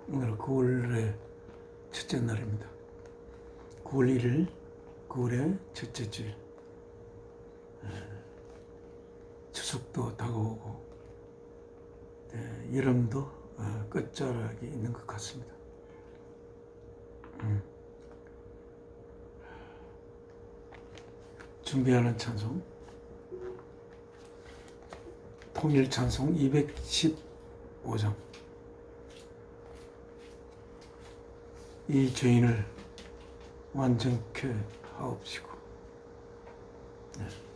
오늘 9월의 첫째 날입니다. 9월 1일, 9월의 첫째 주일. 추석도 다가오고 여름도 끝자락이 있는 것 같습니다. 준비하는 찬송, 통일 찬송 215장. 이 죄인을 완전케 하옵시고.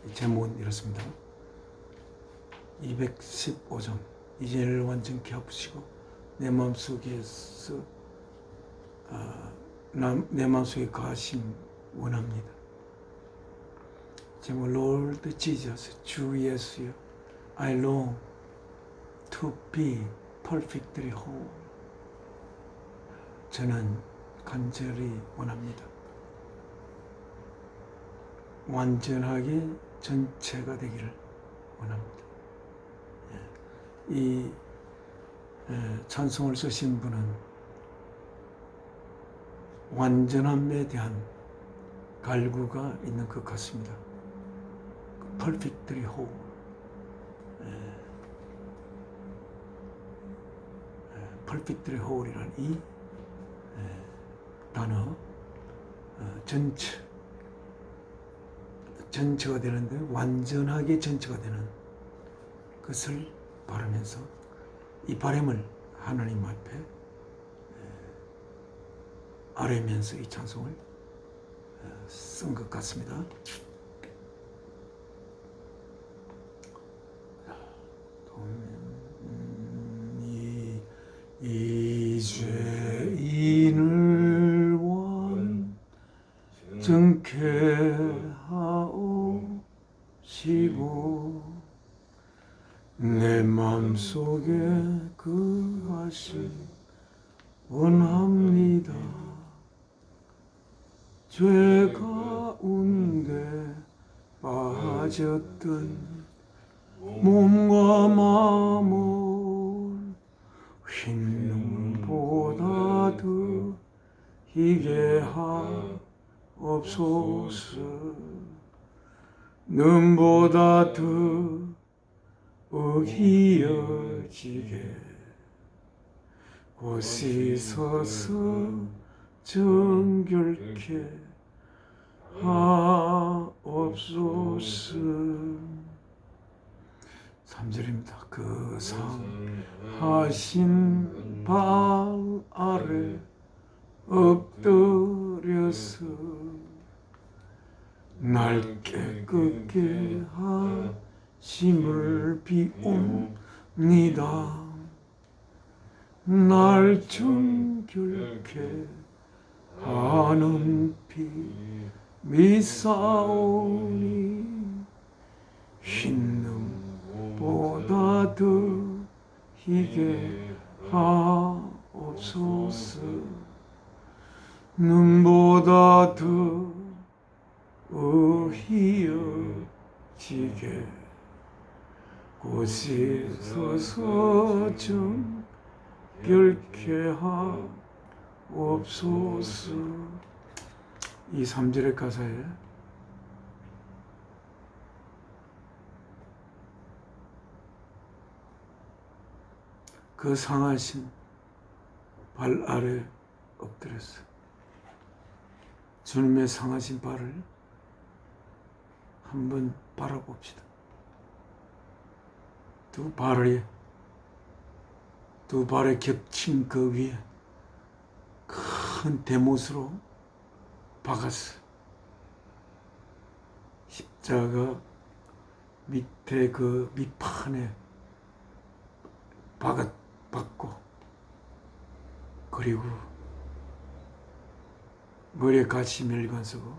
이 제목은 이렇습니다. 215장. 이 죄인을 완전케 하옵시고 내 마음속에서 내 마음속에 거하심 원합니다. 제목 Lord Jesus, 주 예수여, I long to be perfectly whole. 저는 간절히 원합니다. 완전하게 전체가 되기를 원합니다. 이 찬송을 쓰신 분은 완전함에 대한 갈구가 있는 것 같습니다. perfectly whole. perfectly whole이라는 이 단어, 전체가 되는데 완전하게 전체가 되는 것을 바라면서 이 바람을 하나님 앞에 아뢰면서 이 찬송을 쓴 것 같습니다. 이 죄인을 완전케 하옵시고 내 맘속에 거하심 원합니다. 죄 가운데 빠졌던 몸과 마음을 흰 눈보다 더 희게 하옵소서. 눈보다 더 어기어지게 곧 씻어서 정결케 하옵소서. 3절입니다. 그 상하신 발 아래 엎드려서 날 깨끗게 하심을 비옵니다. 날 정결케 하는 피 미사오니 흰 눈보다 더 희게 하옵소서. 눈보다 더 어희어지게 곧 씻어서 정결케 하옵소서. 이 3절의 가사에 그 상하신 발 아래 엎드렸어. 주님의 상하신 발을 한번 바라봅시다. 두 발에 겹친 그 위에 큰 대못으로 박았어. 십자가 밑에 그 밑판에 박고, 그리고 머리에 같이 멜관서고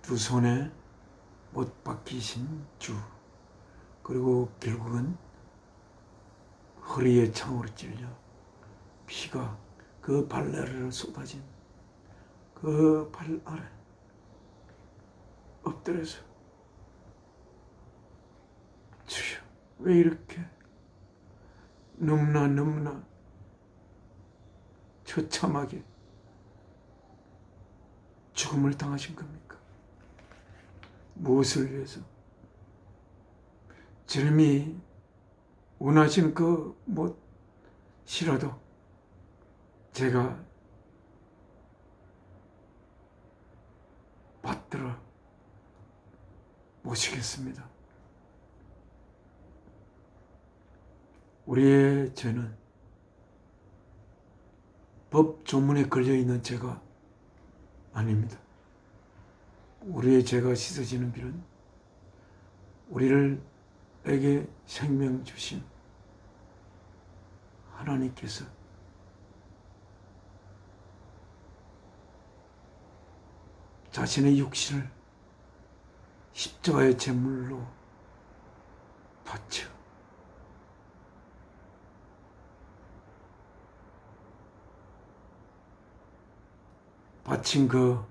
두 손에 못 박히신 주, 그리고 결국은 허리에 창으로 찔려 피가 그 발 아래로 쏟아진 그 발 아래 엎드려서 주여 왜 이렇게 너무나 처참하게 죽음을 당하신 겁니까? 무엇을 위해서? 주님이 원하시는 싫어도 제가 받들어 모시겠습니다. 우리의 죄는 법 조문에 걸려있는 죄가 아닙니다. 우리의 죄가 씻어지는 길은 우리에게 생명 주신 하나님께서 자신의 육신을 십자가의 제물로 바쳐 바친 그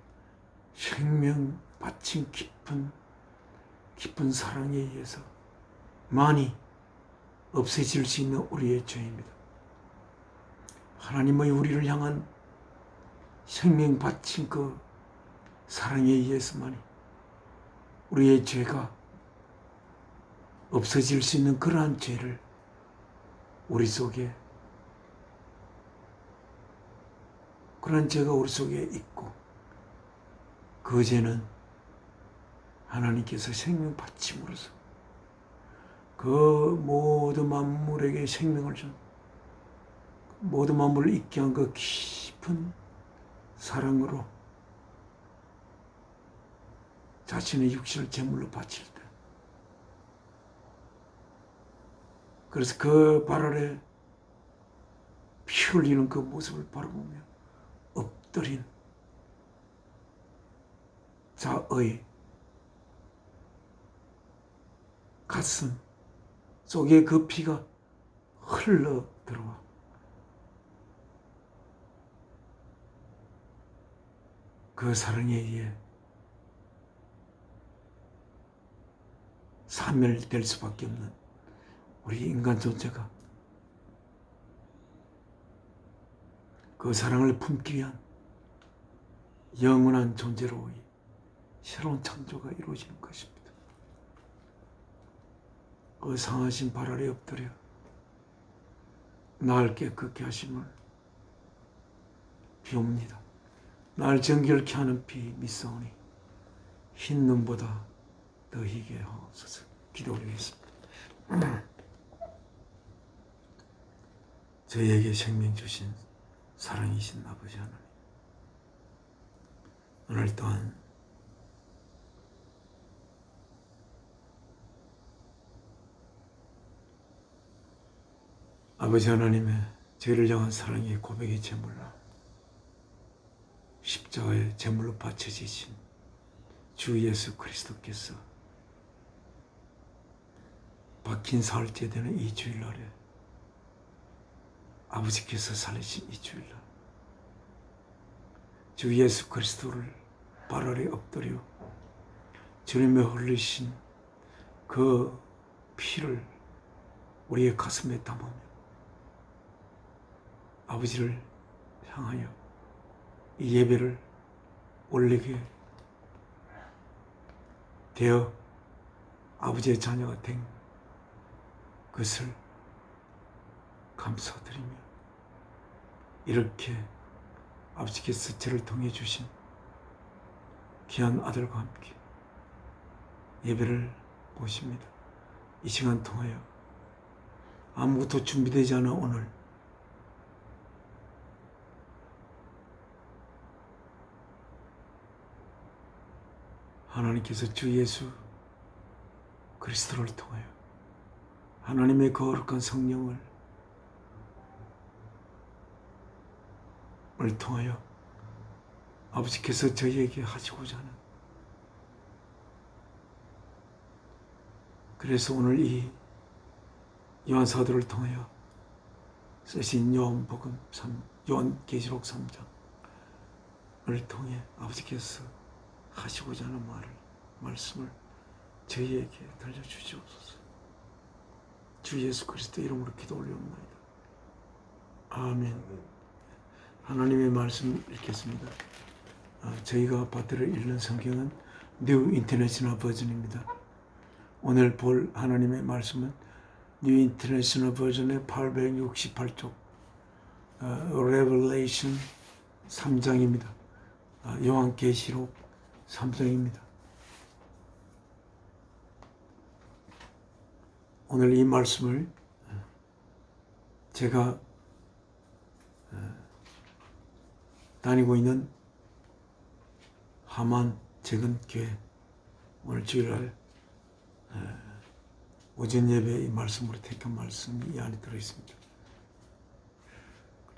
생명 바친 깊은 사랑에 의해서 많이 없어질 수 있는 우리의 죄입니다. 하나님의 우리를 향한 생명 바친 그 사랑에 의해서만이 우리의 죄가 없어질 수 있는 그러한 죄를 우리 속에 그런 죄가 우리 속에 있고 그 죄는 하나님께서 생명 바침으로써 그 모든 만물에게 생명을 준 모든 만물을 있게 한 그 깊은 사랑으로 자신의 육신을 제물로 바칠 때 그래서 그 발 아래 피 흘리는 그 모습을 바라보며 엎드린 자의 가슴 속에 그 피가 흘러 들어와 그 사랑에 의해 사멸될 수밖에 없는 우리 인간 존재가 그 사랑을 품기 위한 영원한 존재로의 새로운 창조가 이루어지는 것입니다. 그 상하신 발 아래 엎드려 나를 깨끗게 하심을 비옵니다. 날 정결케 하는 피 믿사오니 흰 눈보다 더 희게 하옵소서. 기도 올리겠습니다. 저희에게 생명 주신 사랑이신 아버지 하나님, 오늘 또한 아버지 하나님의 저희를 향한 사랑의 고백의 제물로 십자가의 제물로 바쳐지신 주 예수 그리스도께서 박힌 사흘째 되는 이 주일날에 아버지께서 살리신 이 주일날 주 예수 그리스도를 발 아래 엎드려 주님의 흘리신 그 피를 우리의 가슴에 담으며 아버지를 향하여 이 예배를 올리게 되어 아버지의 자녀가 된 것을 감사드리며 이렇게 아버지께서 저를 통해 주신 귀한 아들과 함께 예배를 보십니다. 이 시간 통하여 아무것도 준비되지 않은 오늘 하나님께서 주 예수 그리스도를 통하여 하나님의 거룩한 성령을 통하여 아버지께서 저희에게 하시고자 하는 그래서 오늘 이 요한사도를 통하여 쓰신 요한계시록 3장을 통해 아버지께서 하시고자 하는 말씀을 저희에게 들려주시옵소서. 주 예수 그리스도 이름으로 기도 올려옵나이다. 아멘. 하나님의 말씀 읽겠습니다. 저희가 받들어 읽는 성경은 뉴 인터내셔널 버전입니다. 오늘 볼 하나님의 말씀은 뉴 인터내셔널 버전의 868쪽 레벨레이션 3장입니다. 요한계시록 3장입니다. 오늘 이 말씀을 제가 다니고 있는 하만 작은 교회 오늘 주일날 오전 예배 이 말씀으로 택한 말씀이 이 안에 들어있습니다.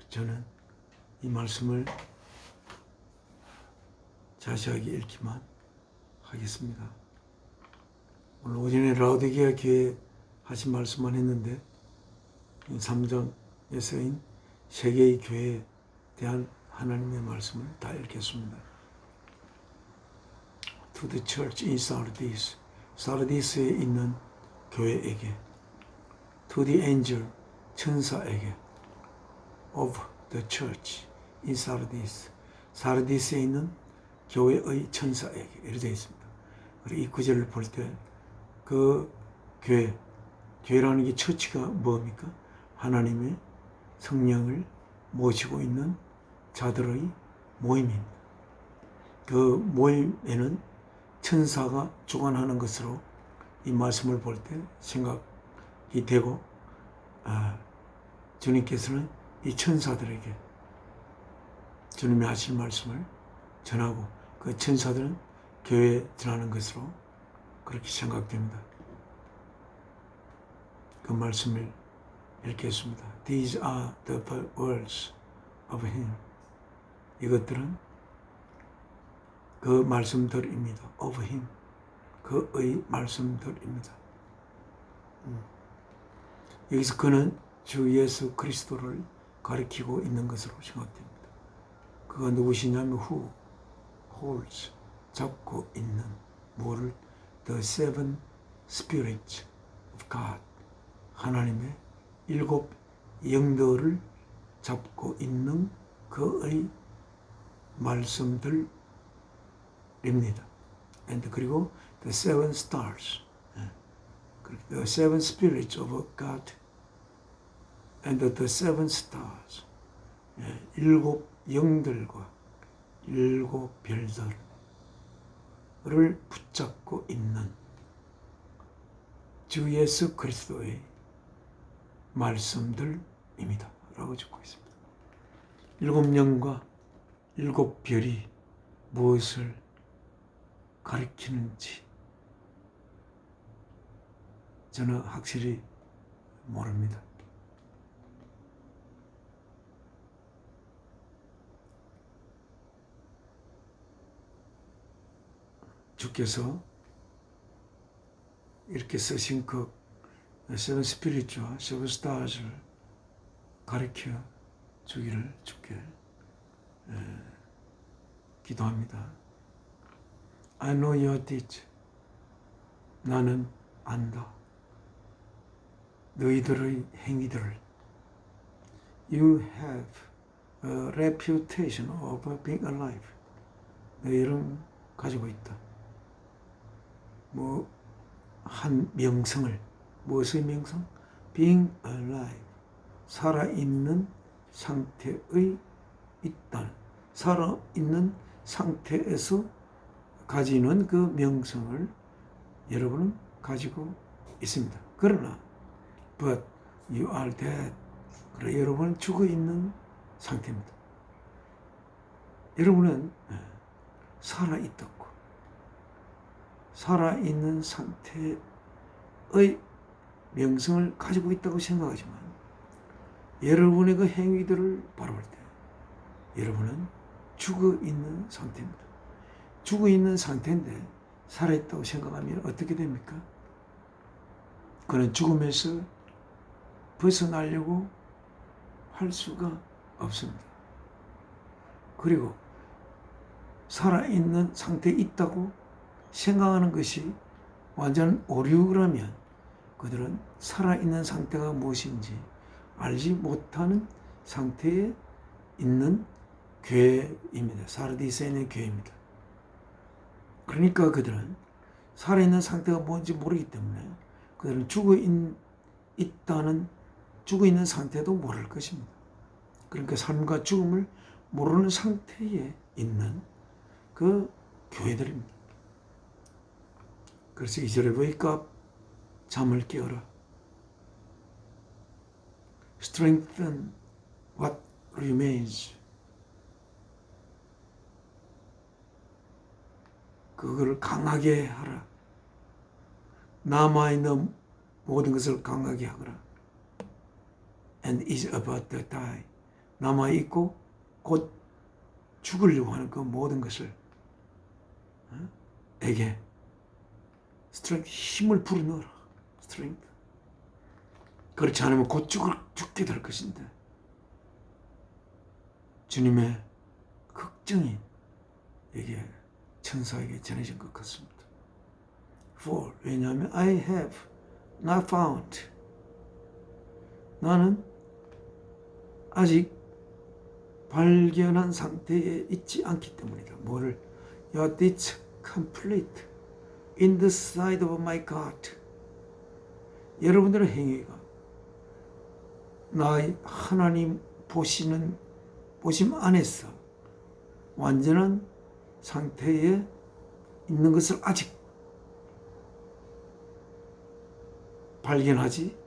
저는 이 말씀을 자세하게 읽기만 하겠습니다. 오늘 오전에 라오디게아 교회 하신 말씀만 했는데 3장에 쓰인 세 개의 교회에 대한 하나님의 말씀을 다 읽겠습니다. To the church in Sardis, 사르디스에 있는 교회에게, to the angel, 천사에게, of the church in Sardis, 사르디스에 있는 교회의 천사에게 이렇게 되어 있습니다. 그리고 이 구절을 볼 때 그 교회라는 게 처치가 뭡니까? 하나님의 성령을 모시고 있는 자들의 모임입니다. 그 모임에는 천사가 주관하는 것으로 이 말씀을 볼 때 생각이 되고, 주님께서는 이 천사들에게 주님이 하실 말씀을 전하고 그 천사들은 교회에 전하는 것으로 그렇게 생각됩니다. 그 말씀을 읽겠습니다. These are the words of him. 이것들은 그 말씀들입니다. Of him. 그의 말씀들입니다. 여기서 그는 주 예수 그리스도를 가리키고 있는 것으로 생각됩니다. 그가 누구시냐면 who holds, 잡고 있는 뭐를? The seven spirits of God. 하나님의 7 영들을 잡고 있는 그의 말씀들입니다. And 그리고 the seven stars, the seven spirits of God, and the seven stars, 7 영들과 7 별들을 붙잡고 있는 주 예수 그리스도의 말씀들입니다. 라고 적고 있습니다. 7 영과 7 별이 무엇을 가리키는지 저는 확실히 모릅니다. 주께서 이렇게 쓰신 그 세븐 스피릿과 세븐 스타즈를 가리켜 주기를 주께 기도합니다. I know your deeds. 나는 안다. 너희들의 행위들을. You have a reputation of being alive. 너희는 가지고 있다. 한 명성을, 무엇의 명성? Being alive. 살아있는 상태의 있다. 살아있는 상태에서 가지는 그 명성을 여러분은 가지고 있습니다. 그러나 but you are dead. 그러나 여러분은 죽어있는 상태입니다. 여러분은 살아있다고. 살아있는 상태의 명성을 가지고 있다고 생각하지만 여러분의 그 행위들을 바라볼 때 여러분은 죽어있는 상태입니다. 죽어있는 상태인데 살아있다고 생각하면 어떻게 됩니까? 그는 죽음에서 벗어나려고 할 수가 없습니다. 그리고 살아있는 상태에 있다고 생각하는 것이 완전 오류라면 그들은 살아있는 상태가 무엇인지 알지 못하는 상태에 있는 교회입니다. 사르디스에 있는 교회입니다. 그러니까 그들은 살아있는 상태가 뭔지 모르기 때문에 그들은 죽어 있는 상태도 모를 것입니다. 그러니까 삶과 죽음을 모르는 상태에 있는 그 교회들입니다. 그래서 2절에 wake up, 잠을 깨어라. strengthen what remains. 그걸 강하게 하라. 남아있는 모든 것을 강하게 하거라. And is about to die. 남아있고 곧 죽으려고 하는 그 모든 것을 에게 strength, 힘을 불어넣어라. strength. 그렇지 않으면 곧 죽게 될 것인데 주님의 걱정이 이게 천사에게 전해진 것 같습니다. For, 왜냐하면 I have not found, 나는 아직 발견한 상태에 있지 않기 때문이다. 뭐를? Yet it's complete in the sight of my God. 여러분들의 행위가 나의 하나님 보심 안에서 완전한 상태에 있는 것을 아직 발견하지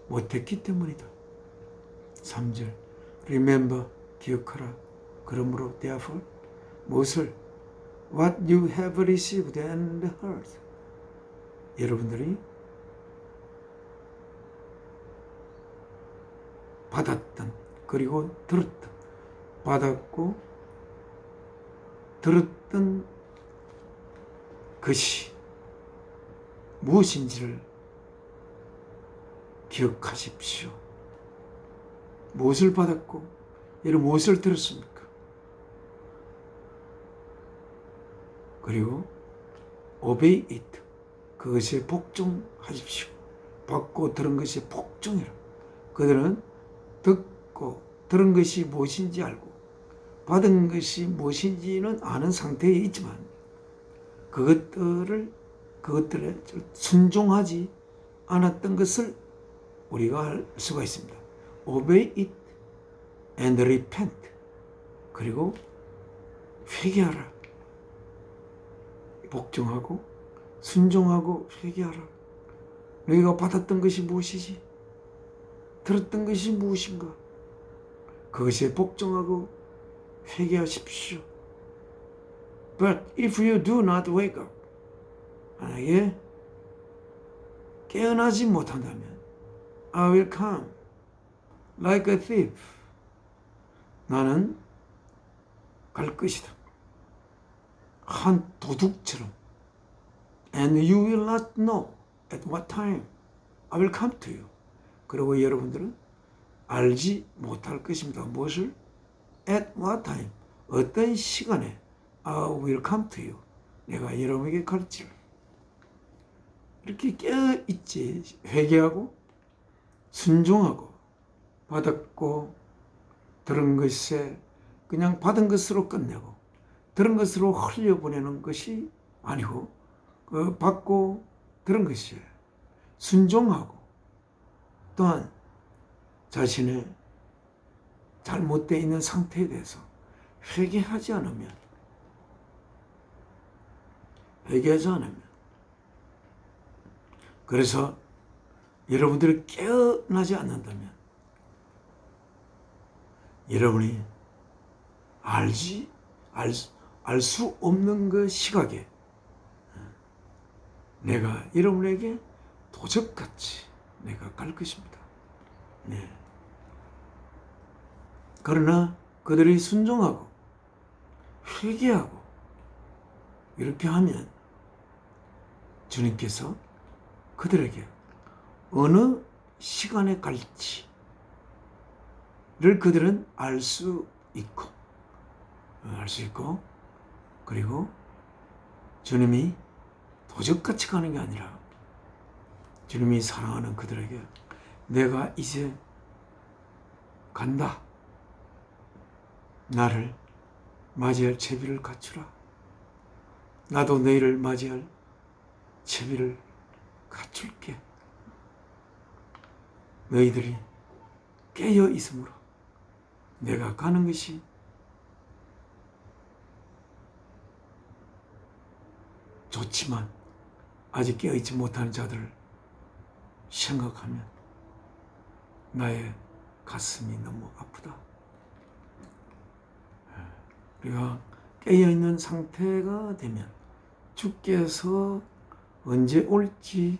못했기 때문이다. 3절 Remember, 기억하라. 그러므로 therefore 무엇을? What you have received and heard. 여러분들이 받았던 그리고 들었던, 받았고 들었던 것이 무엇인지를 기억하십시오. 무엇을 받았고 여러분 무엇을 들었습니까? 그리고 obey it, 그것에 복종하십시오. 받고 들은 것에 복종해라. 그들은 듣고 들은 것이 무엇인지 알고 받은 것이 무엇인지는 아는 상태에 있지만 그것들에 순종하지 않았던 것을 우리가 알 수가 있습니다. Obey it and repent. 그리고 회개하라. 복종하고 순종하고 회개하라. 너희가 받았던 것이 무엇이지? 들었던 것이 무엇인가? 그것에 복종하고 회개하십시오. But if you do not wake up, 만약에 깨어나지 못한다면 I will come like a thief. 나는 갈 것이다. 한 도둑처럼. And you will not know at what time I will come to you. 그리고 여러분들은 알지 못할 것입니다. 무엇을? At what time. 어떤 시간에 I will come to you. 내가 여러분에게 갈지를. 이렇게 깨어있지. 회개하고 순종하고 받았고 들은 것에 그냥 받은 것으로 끝내고 들은 것으로 흘려보내는 것이 아니고 그 받고 들은 것이 순종하고 또한 자신의 잘못되어 있는 상태에 대해서 회개하지 않으면 그래서 여러분들이 깨어나지 않는다면 여러분이 알 수 없는 그 시각에 내가 여러분에게 도적같이 내가 갈 것입니다. 네. 그러나 그들이 순종하고 회개하고 이렇게 하면 주님께서 그들에게 어느 시간에 갈지를 그들은 알 수 있고 그리고 주님이 도적같이 가는 게 아니라 주님이 사랑하는 그들에게 내가 이제 간다. 나를 맞이할 채비를 갖추라. 나도 너희를 맞이할 채비를 갖출게. 너희들이 깨어 있으므로 내가 가는 것이 좋지만 아직 깨어있지 못하는 자들을 생각하면 나의 가슴이 너무 아프다. 우리가 깨어있는 상태가 되면 주께서 언제 올지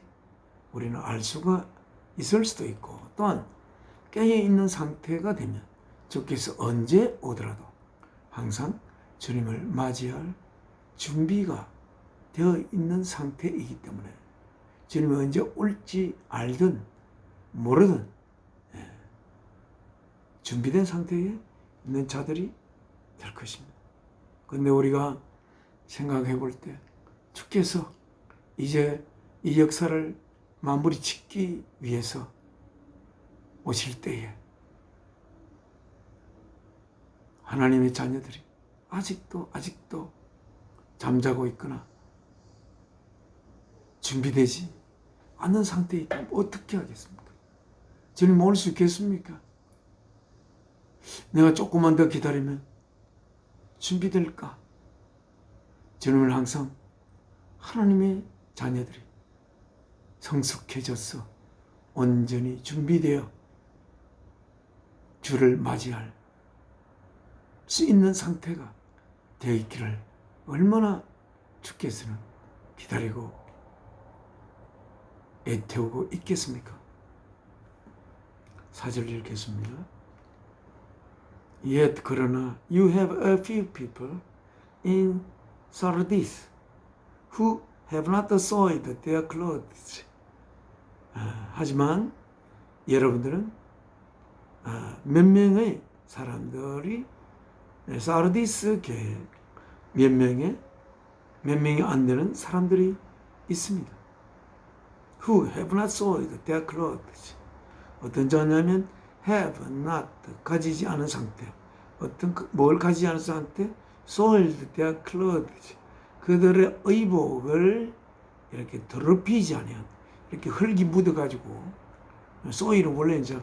우리는 알 수가 있을 수도 있고, 또한 깨어있는 상태가 되면 주께서 언제 오더라도 항상 주님을 맞이할 준비가 되어 있는 상태이기 때문에 주님이 언제 올지 알든 모르든 준비된 상태에 있는 자들이 될 것입니다. 그런데 우리가 생각해 볼 때 주께서 이제 이 역사를 마무리 짓기 위해서 오실 때에 하나님의 자녀들이 아직도 잠자고 있거나 준비되지 않는 상태에 있다면 어떻게 하겠습니까? 주님 올 수 있겠습니까? 내가 조금만 더 기다리면 준비될까? 주님을 항상 하나님의 자녀들이 성숙해져서 온전히 준비되어 주를 맞이할 수 있는 상태가 되어 있기를 얼마나 주께서는 기다리고 애태우고 있겠습니까? 4절 읽겠습니다. Yet 그러나 you have a few people in Sardis who have not soiled their clothes. 하지만 여러분들은 몇 명의 사람들이 사르디스 교회에 몇 명이 안 되는 사람들이 있습니다. Who have not soiled their clothes. 어떤 자냐면 have not, 가지지 않은 상태. 뭘 가지지 않은 상태? soiled their clothes. 그들의 의복을 이렇게 더럽히지 않아요. 이렇게 흙이 묻어가지고, soil은 원래 이제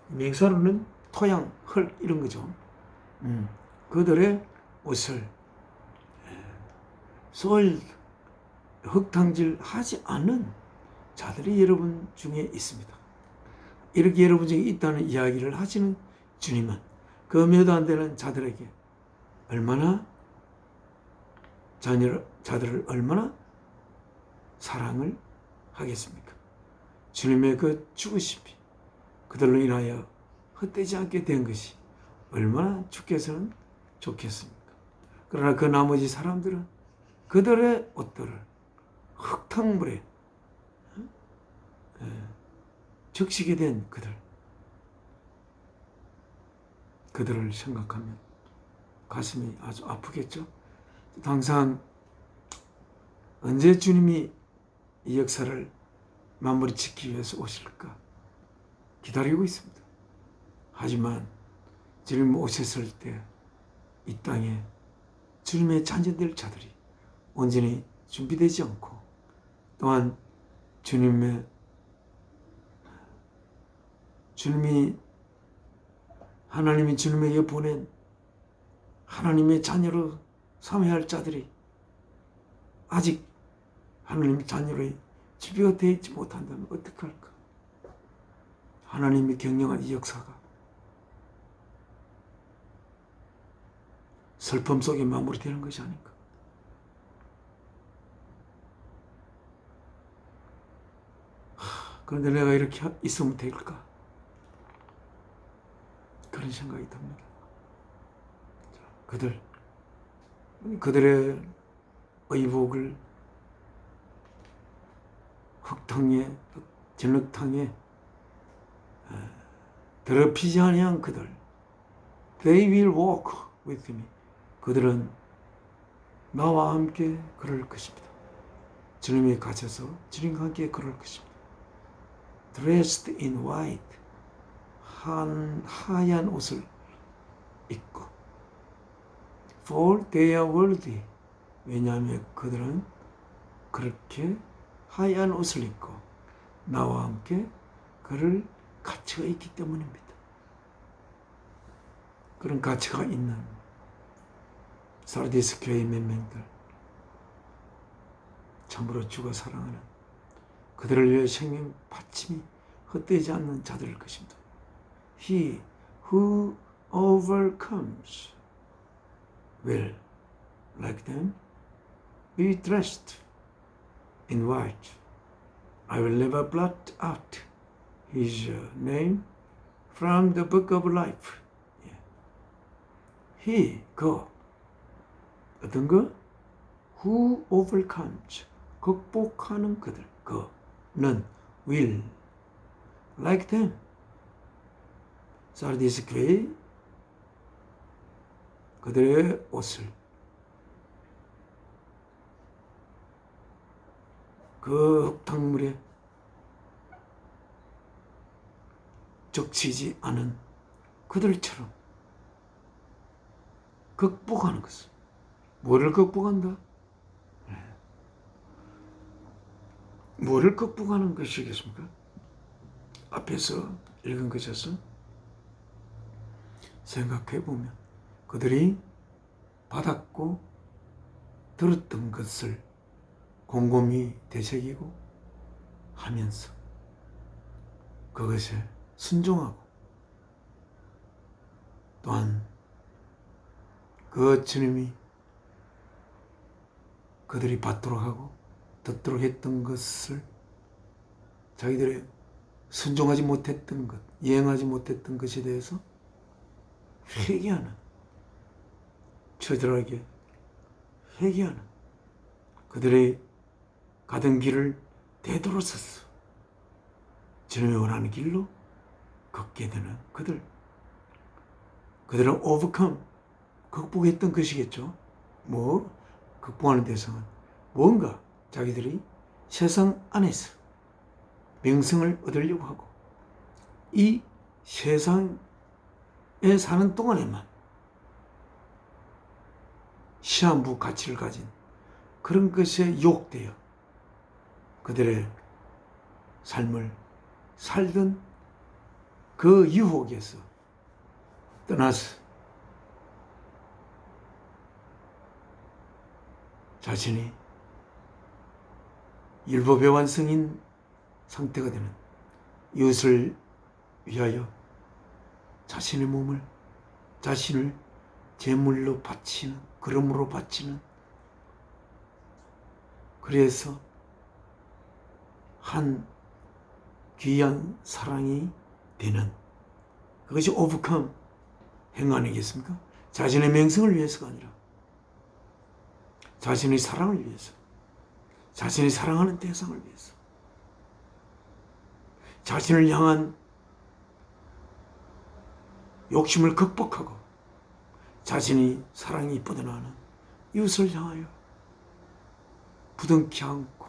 명사로는 토양, 흙 이런 거죠. 그들의 옷을 soiled, 흙탕질 하지 않은 자들이 여러분 중에 있습니다. 이렇게 여러분 중에 있다는 이야기를 하시는 주님은 그 몇 안 되는 자들에게 얼마나 자들을 얼마나 사랑을 하겠습니까? 주님의 그 죽으심이 그들로 인하여 헛되지 않게 된 것이 얼마나 주께서는 좋겠습니까? 그러나 그 나머지 사람들은 그들의 옷들을 흙탕물에 적시게 된 그들을 생각하면 가슴이 아주 아프겠죠? 항상 언제 주님이 이 역사를 마무리 짓기 위해서 오실까 기다리고 있습니다. 하지만 주님 오셨을 때 이 땅에 주님의 자녀들 자들이 온전히 준비되지 않고, 또한 주님이 하나님이 주님에게 보낸 하나님의 자녀로 삼아야 할 자들이 아직 하나님의 자녀로 준비가 되어 있지 못한다면 어떡할까? 하나님이 경영한 이 역사가 슬픔 속에 마무리되는 것이 아닌가? 그런데 내가 이렇게 있으면 될까? 그런 생각이 듭니다. 그들의 의복을 흙탕에, 진흙탕에 더럽히지 아니한 그들, they will walk with me. 그들은 나와 함께 걸을 것입니다. 주님이 갇혀서 주님과 함께 걸을 것입니다. dressed in white, 하얀 옷을 입고 for they are worthy. 왜냐하면 그들은 그렇게 하얀 옷을 입고 나와 함께 그럴 가치가 있기 때문입니다. 그런 가치가 있는 사르디스 교회의 몇 명들, 참으로 주가 사랑하는 그들을 위해 생명 바침이 헛되지 않는 자들일 것입니다. He who overcomes will, like them, be dressed in white. I will never blot out his name from the book of life. He, 어떤 거? Who overcomes, 극복하는 그들, 그는 will, like them. 사르디스 교회 그들의 옷을 그 흙탕물에 적시지 않은 그들처럼 극복하는 것을. 뭐를 극복한다? 뭐를 극복하는 것이겠습니까? 앞에서 읽은 것에서 생각해 보면 그들이 받았고 들었던 것을 곰곰이 되새기고 하면서 그것에 순종하고 또한 그 주님이 그들이 받도록 하고 듣도록 했던 것을 자기들이 순종하지 못했던 것, 이행하지 못했던 것에 대해서 회개하는, 처절하게 회개하는 그들의 가던 길을 되돌아서서 주님이 원하는 길로 걷게 되는 그들은 overcome, 극복했던 것이겠죠. 극복하는 대상은 뭔가 자기들이 세상 안에서 명성을 얻으려고 하고 이 세상에 사는 동안에만 시한부 가치를 가진 그런 것에 유혹되어 그들의 삶을 살던 그 유혹에서 떠나서 자신이 율법의 완성인 상태가 되는 이웃을 위하여 자신의 몸을 자신을 제물로 바치는, 그름으로 바치는, 그래서 한 귀한 사랑이 되는 그것이 오버컴 행위 아니겠습니까? 자신의 명성을 위해서가 아니라 자신의 사랑을 위해서, 자신이 사랑하는 대상을 위해서, 자신을 향한 욕심을 극복하고 자신이 사랑이 뻗어나가는 이웃을 향하여 부둥켜 안고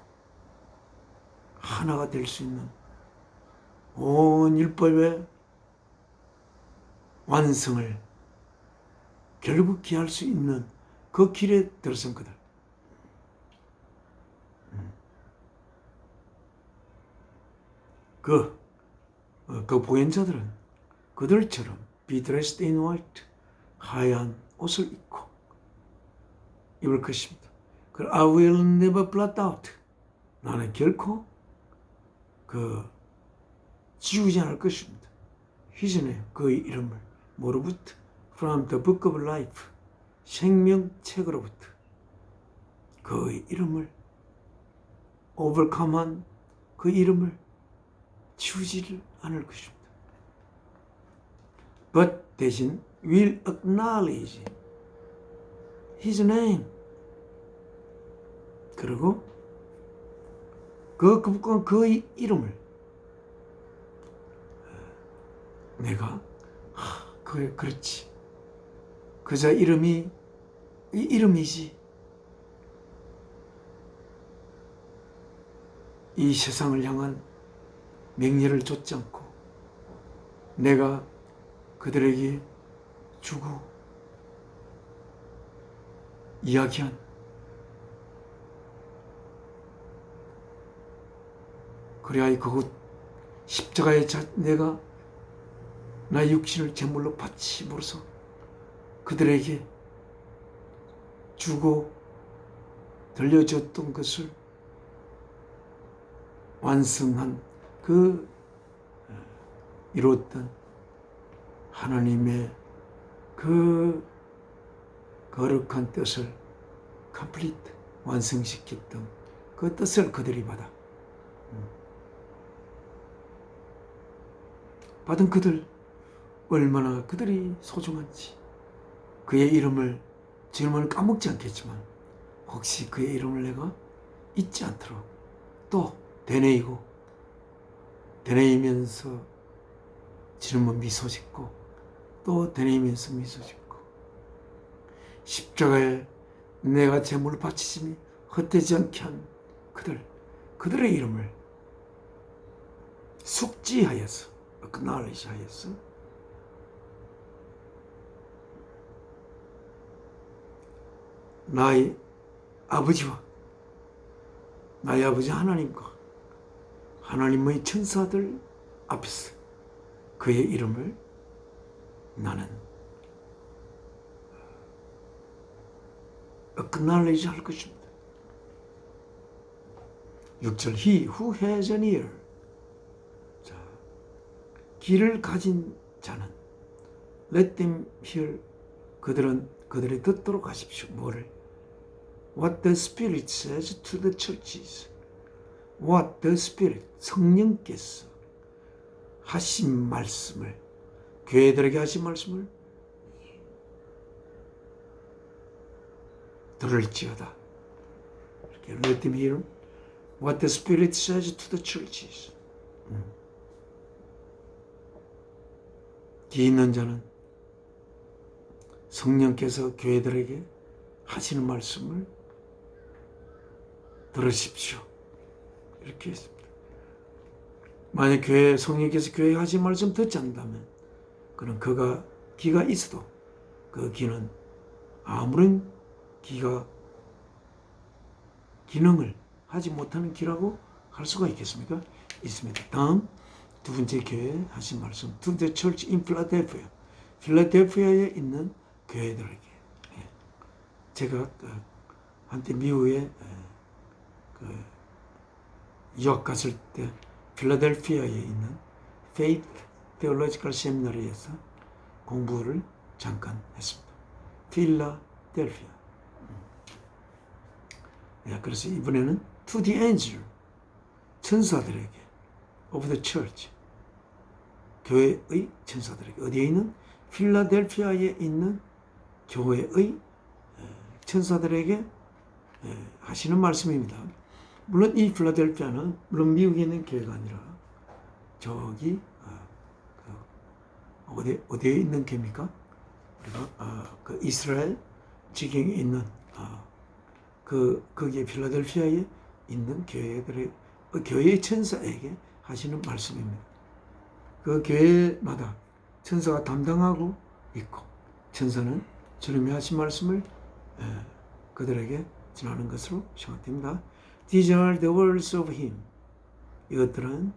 하나가 될 수 있는 온 율법의 완성을 결국히 할 수 있는 그 길에 들어선 그들. 그 보행자들은 그들처럼 be dressed in white, 하얀 옷을 입고 입을 것입니다. I will never blot out, 나는 결코 지우지 않을 것입니다. his name, 그의 이름을 뭐로부터? from the book of life, 생명책으로부터 그의 이름을 overcome한 그 이름을 지우지를 않을 것입니다. But 대신 will acknowledge his name. 그리고 극복한 그의 이름을 내가 그래 그렇지. 그자 이름이 이 이름이지. 이 세상을 향한 명예를 좇지 않고 내가 그들에게 주고 이야기한 그래야 그곳 십자가에 내가 나의 육신을 제물로 바침으로써 그들에게 주고 들려줬던 것을 완성한 그 이뤘던 하나님의 그 거룩한 뜻을 컴플리트 완성시켰던 그 뜻을 그들이 받은 그들 얼마나 그들이 소중한지 그의 이름을 지금은 까먹지 않겠지만 혹시 그의 이름을 내가 잊지 않도록 또 되뇌이면서 지금은 미소 짓고 또 되뇌이면서 미소 짓고 십자가에 내가 제물을 바치심이 헛되지 않게 한 그들의 이름을 숙지하여서 acknowledge 하여서 나의 아버지와 나의 아버지 하나님과 하나님의 천사들 앞에서 그의 이름을 나는 acknowledge 할 것입니다. 6절 He who has an ear 자, 귀를 가진 자는 let them hear 그들이 듣도록 하십시오. 뭐를? What the Spirit says to the churches. What the Spirit 성령께서 하신 말씀을 교회들에게 하신 말씀을 들을지어다. 이렇게 let them hear what the Spirit says to the churches. 귀 있는 자는 성령께서 교회들에게 하시는 말씀을 들으십시오. 이렇게 했습니다. 만약 성령께서 교회에 하신 말씀 듣지 않는다면 그는 그가 귀가 있어도 그 귀는 아무런 기능을 하지 못하는 귀라고 할 수가 있겠습니까? 있습니다. 다음 두 번째 교회에 하신 말씀 To the church in Philadelphia 필라델피아에 있는 교회들에게 제가 한때 미국에 유학 갔을 때 필라델피아에 있는 Faith Theological Seminary에서 공부를 잠깐 했습니다. 필라델피아. 그래서 이번에는 To the angel 천사들에게 of the church 교회의 천사들에게 어디에 있는? 필라델피아에 있는 교회의 천사들에게 하시는 말씀입니다. 물론 이 필라델피아는 물론 미국에 있는 교회가 아니라 저기 어디에 있는 교회입니까? 우리가 그 이스라엘 지경에 있는 거기에 필라델피아에 있는 교회의 천사에게 하시는 말씀입니다. 그 교회마다 천사가 담당하고 있고 천사는 주님이 하신 말씀을 그들에게 전하는 것으로 생각됩니다. These are the words of Him. 이것들은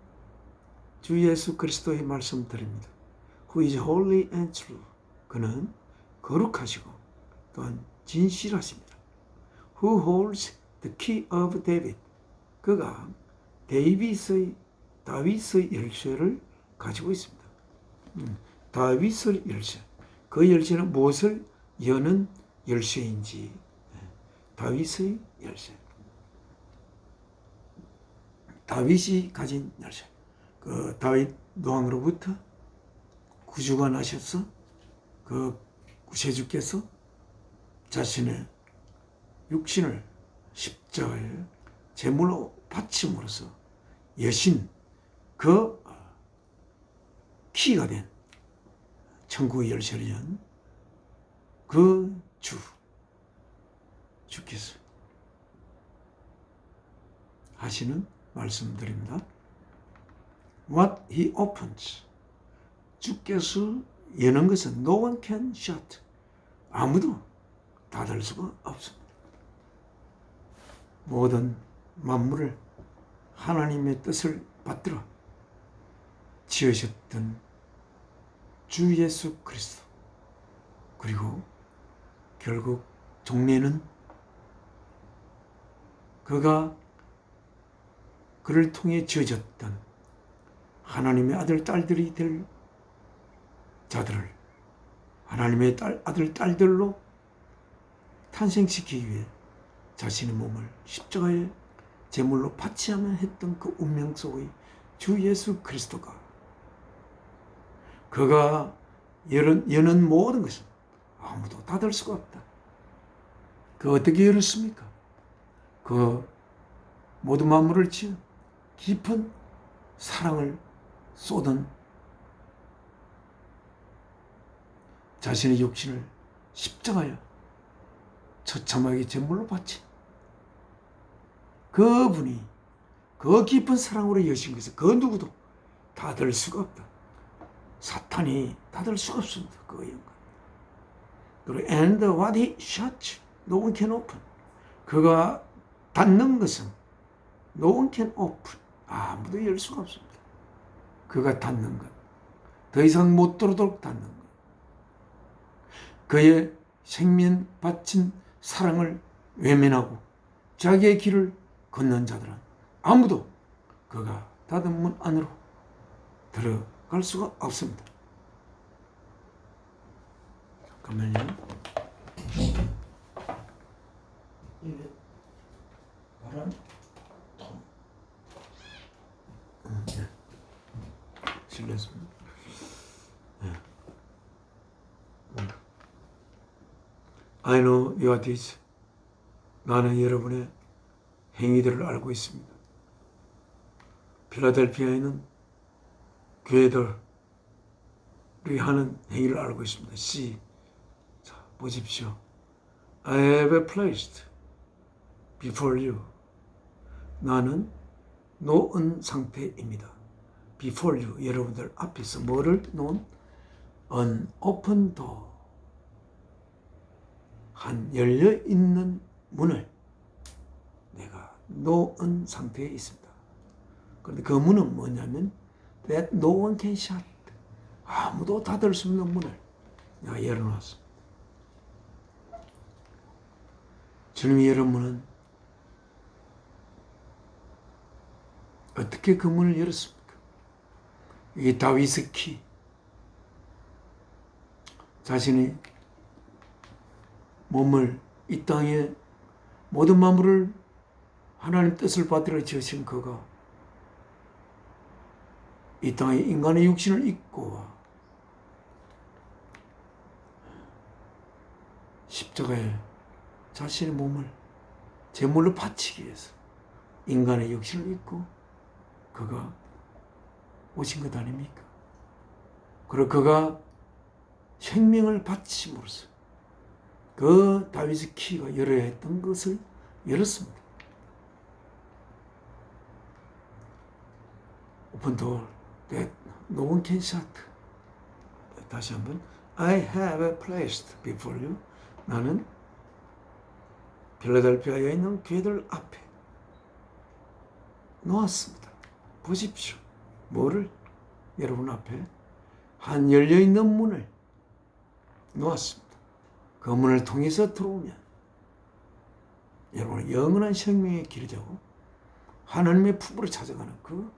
주 예수 그리스도의 말씀들입니다. Who is holy and true. 그는 거룩하시고 또한 진실하십니다. Who holds the key of David. 그가 다윗의 열쇠를 가지고 있습니다. 다윗의 열쇠. 그 열쇠는 무엇을 여는 열쇠인지. 다윗의 열쇠. 다윗이 가진 열쇠. 그 다윗 왕으로부터 구주가 나셔서 그 구세주께서 자신의 육신을 십자가에 제물로 바침으로써 여신 그 키가 된 천국의 열쇠를 연 그 주께서 하시는 말씀드립니다. What he opens 주께서 여는 것은 no one can shut 아무도 닫을 수가 없습니다. 모든 만물을 하나님의 뜻을 받들어 지으셨던 주 예수 그리스도, 그리고 결국 종례는 그를 통해 지어졌던 하나님의 아들 딸들이 될 자들을 하나님의 아들 딸들로 탄생시키기 위해 자신의 몸을 십자가에 제물로 바치야만 했던 그 운명 속의 주 예수 그리스도가 그가 여는 모든 것은 아무도 닫을 수가 없다. 그 어떻게 열었습니까? 그 모든 만물을 지은 깊은 사랑을 쏟은 자신의 육신을 십자가에 처참하게 제물로 바친 그분이 그 깊은 사랑으로 여신 것을 그 누구도 닫을 수가 없다. 사탄이 닫을 수가 없습니다. 그 영광. 그리고 and what he shut, no one can open. 그가 닫는 것은 no one can open. 아무도 열 수가 없습니다. 그가 닫는 것, 더 이상 못 들어오도록 닫는 것. 그의 생명 바친 사랑을 외면하고 자기의 길을 걷는 자들은 아무도 그가 닫은 문 안으로 들어갈 수가 없습니다. 잠깐만요. 이게 바람 통. 네. 실례했습니다. 네. I know your deeds. 나는 여러분의 행위들을 알고 있습니다. 필라델피아에는 교회들이 하는 행위를 알고 있습니다. See. 자, 보십시오. I have placed before you. 나는 놓은 상태입니다. Before you. 여러분들 앞에서 뭐를 놓은? An open door. 한 열려있는 문을 내가 놓은 상태에 있습니다. 그런데 그 문은 뭐냐면 that no one can shut. 아무도 닫을 수 없는 문을 내가 열어놨습니다. 주님이 열은 문은 어떻게 그 문을 열었습니까? 이게 다윗의 키. 자신이 몸을 이 땅에 모든 만물을 하나님 뜻을 받들어 지으신 그가 이 땅에 인간의 육신을 입고 십자가에 자신의 몸을 제물로 바치기 위해서 인간의 육신을 입고 그가 오신 것 아닙니까? 그리고 그가 생명을 바치심으로써 그 다윗의 키가 열어야 했던 것을 열었습니다. Open door that no one can shut. 다시 한번 I have placed before you. 나는 필라델피아에 있는 교회들 앞에 놓았습니다. 보십시오. 뭐를? 여러분 앞에 한 열려있는 문을 놓았습니다. 그 문을 통해서 들어오면 여러분은 영원한 생명의 길이 되고 하나님의 품으로 찾아가는 그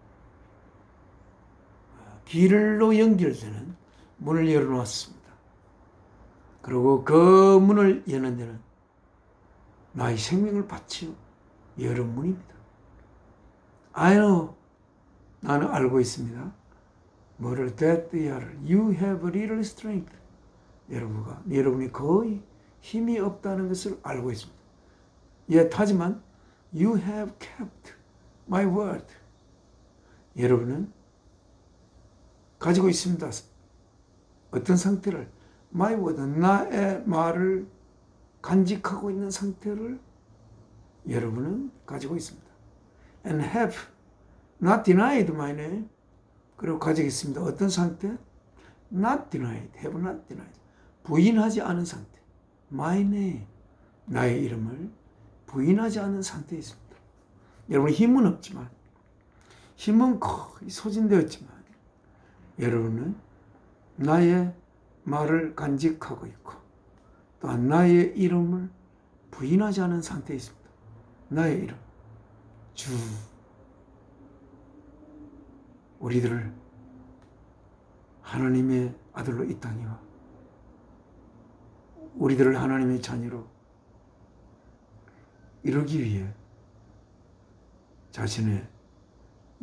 길로 연결되는 문을 열어놓았습니다. 그리고 그 문을 여는 데는 나의 생명을 바치어 열은 문입니다. I know. 나는 알고 있습니다. 뭐를? That you have little strength. 여러분이 거의 힘이 없다는 것을 알고 있습니다. 하지만 you have kept my word. 여러분은 가지고 있습니다. 어떤 상태를? my word, 나의 말을 간직하고 있는 상태를 여러분은 가지고 있습니다. and have not denied my name. 그리고 가지고 있습니다. 어떤 상태? not denied, have not denied. 부인하지 않은 상태. my name, 나의 이름을 부인하지 않은 상태에 있습니다. 여러분 힘은 없지만, 힘은 거의 소진되었지만, 여러분은 나의 말을 간직하고 있고, 또한 나의 이름을 부인하지 않은 상태에 있습니다. 나의 이름, 주. 우리들을 하나님의 아들로 이 땅에 와 우리들을 하나님의 자녀로 이루기 위해 자신의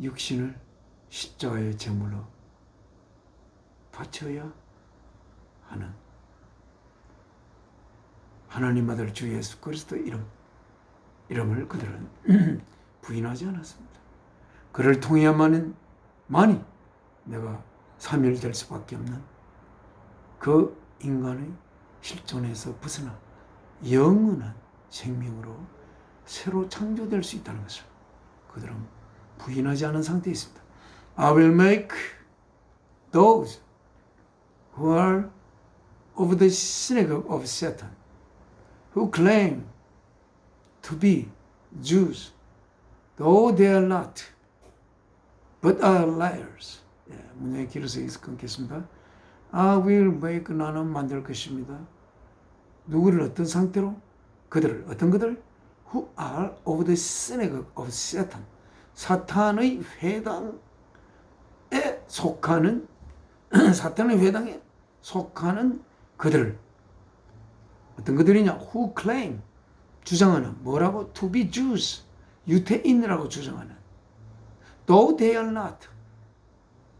육신을 십자가의 제물로 바쳐야 하는 하나님 아들 주 예수 그리스도 이름을 그들은 부인하지 않았습니다. 그를 통해야만이 내가 사멸될 수밖에 없는 그 인간의 실존에서 벗어나 영원한 생명으로 새로 창조될 수 있다는 것을 그들은 부인하지 않은 상태에 있습니다. I will make those who are of the synagogue of Satan, who claim to be Jews, though they are not, but are liars. 문장이 길어서 여기서 끊겠습니다. I will make, 나는 만들 것입니다. 누구를 어떤 상태로? 그들을, 어떤 그들? Who are of the synagogue of Satan. 사탄의 회당에 속하는, 사탄의 회당에 속하는 그들. 어떤 그들이냐? Who claim, 주장하는, 뭐라고? To be Jews, 유태인이라고 주장하는. Though they are not.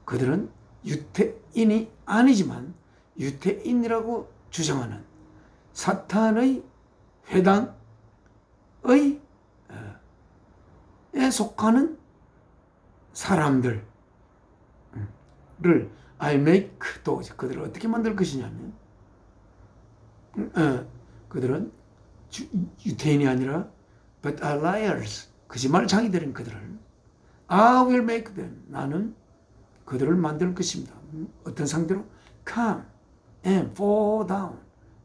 그들은 유태인이 아니지만 유태인이라고 주장하는 사탄의 회당의 에 속하는 사람들을 I make those, 그들을 어떻게 만들 것이냐면 그들은 유태인이 아니라 but are liars, 거짓말장이들인 그들을 I will make them, 나는 그들을 만들 것입니다. 어떤 상태로? Come and fall down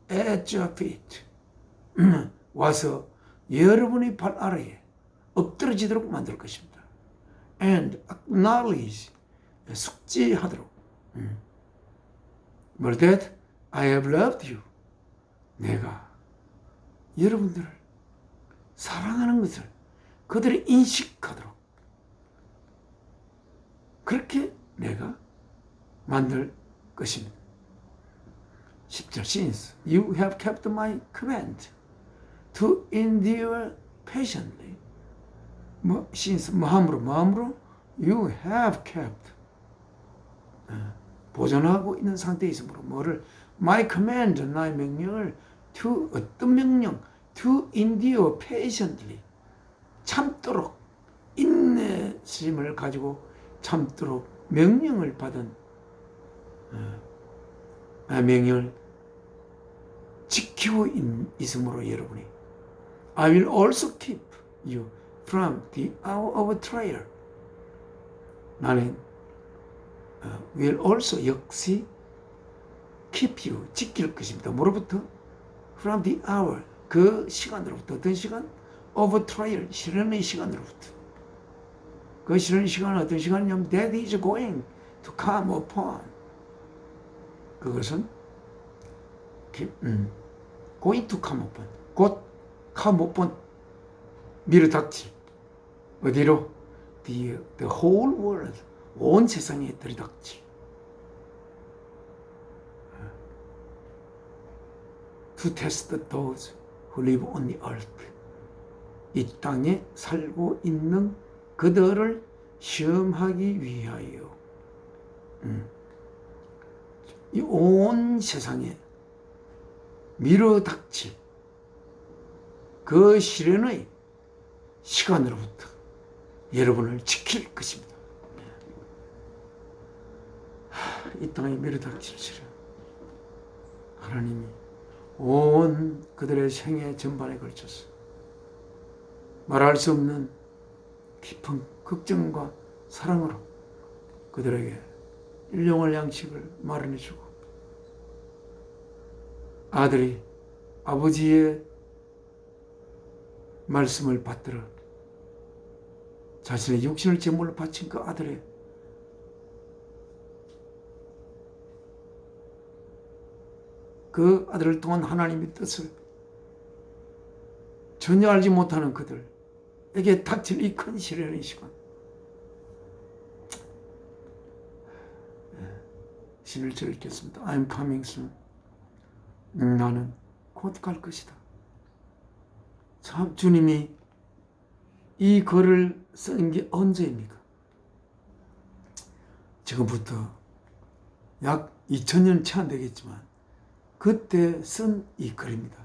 at your feet. 와서 여러분의 발 아래에 엎드러지도록 만들 것입니다. And acknowledge, 숙지하도록. But that I have loved you. 내가 여러분들을 사랑하는 것을 그들이 인식하도록 그렇게 내가 만들 것입니다. 10절 Since you have kept my command to endure patiently. since 마음으로 you have kept 보존하고 있는 상태에 있으므로 뭐를 my command, 나의 명령을 to, 어떤 명령? to endure patiently, 참도록, 인내심을 가지고 참도록 명령을 받은 명령을 지키고 있으므로 여러분이 I will also keep you from the hour of trial. 나는 will also, 역시 keep you, 지킬 것입니다. 뭐로부터? from the hour, 그 시간으로부터. 어떤 시간? of trial, 실현의 시간으로부터. 그 실현의 시간은 어떤 시간이냐면 that is going to come upon. 그것은 going to come upon, 곧 come upon, 밀어닥칠. 어디로? The whole world, 온 세상에 들이닥칠. To test those who live on the earth. 이 땅에 살고 있는 그들을 시험하기 위하여 이 온 세상에 밀어닥칠 그 시련의 시간으로부터 여러분을 지킬 것입니다. 이 땅에 밀어닥칠 시련, 하나님이 온 그들의 생애 전반에 걸쳐서 말할 수 없는 깊은 걱정과 사랑으로 그들에게 일용할 양식을 마련해주고, 아들이 아버지의 말씀을 받들어 자신의 육신을 제물로 바친 그 아들의 그 아들을 통한 하나님의 뜻을 전혀 알지 못하는 그들에게 닥칠 이 큰 시련의 시간, 11절 읽겠습니다. I'm coming soon. 나는 곧 갈 것이다. 참, 주님이 이 글을 쓴 게 언제입니까? 지금부터 약 2000년 채 안 되겠지만 그때 쓴 이 글입니다.